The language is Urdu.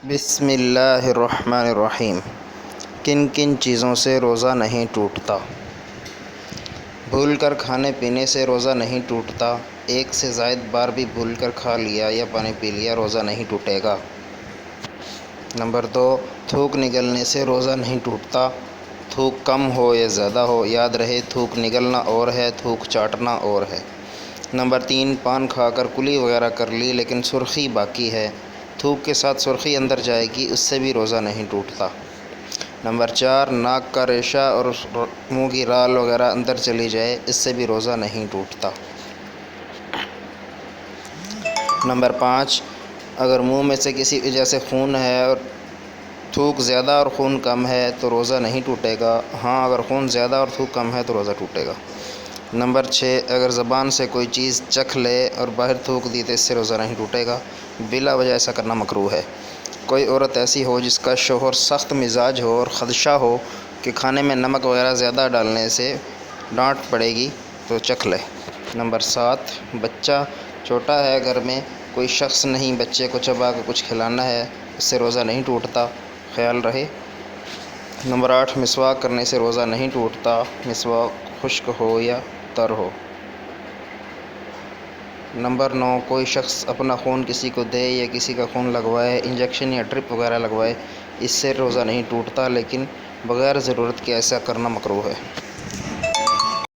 بسم اللہ الرحمن الرحیم۔ کن کن چیزوں سے روزہ نہیں ٹوٹتا؟ بھول کر کھانے پینے سے روزہ نہیں ٹوٹتا۔ ایک سے زائد بار بھی بھول کر کھا لیا یا پانی پی لیا روزہ نہیں ٹوٹے گا۔ نمبر 2، تھوک نگلنے سے روزہ نہیں ٹوٹتا۔ تھوک کم ہو یا زیادہ ہو، یاد رہے تھوک نگلنا اور ہے، تھوک چاٹنا اور ہے۔ نمبر 3، پان کھا کر کلی وغیرہ کر لی لیکن سرخی باقی ہے، تھوک کے ساتھ سرخی اندر جائے گی، اس سے بھی روزہ نہیں ٹوٹتا۔ نمبر 4، ناک کا ریشہ اور منہ کی رال وغیرہ اندر چلی جائے، اس سے بھی روزہ نہیں ٹوٹتا۔ نمبر 5، اگر منہ میں سے کسی وجہ سے خون ہے اور تھوک زیادہ اور خون کم ہے تو روزہ نہیں ٹوٹے گا، ہاں اگر خون زیادہ اور تھوک کم ہے تو روزہ ٹوٹے گا۔ نمبر 6، اگر زبان سے کوئی چیز چکھ لے اور باہر تھوک دی تو اس سے روزہ نہیں ٹوٹے گا، بلا وجہ ایسا کرنا مکروہ ہے۔ کوئی عورت ایسی ہو جس کا شوہر سخت مزاج ہو اور خدشہ ہو کہ کھانے میں نمک وغیرہ زیادہ ڈالنے سے ڈانٹ پڑے گی تو چکھ لے۔ نمبر 7، بچہ چھوٹا ہے، گھر میں کوئی شخص نہیں، بچے کو چبا کے کچھ کھلانا ہے، اس سے روزہ نہیں ٹوٹتا، خیال رہے۔ نمبر 8، مسواک کرنے سے روزہ نہیں ٹوٹتا، مسواک خشک ہو یا تر ہو۔ نمبر 9، کوئی شخص اپنا خون کسی کو دے یا کسی کا خون لگوائے، انجیکشن یا ڈرپ وغیرہ لگوائے، اس سے روزہ نہیں ٹوٹتا، لیکن بغیر ضرورت کے ایسا کرنا مکروہ ہے۔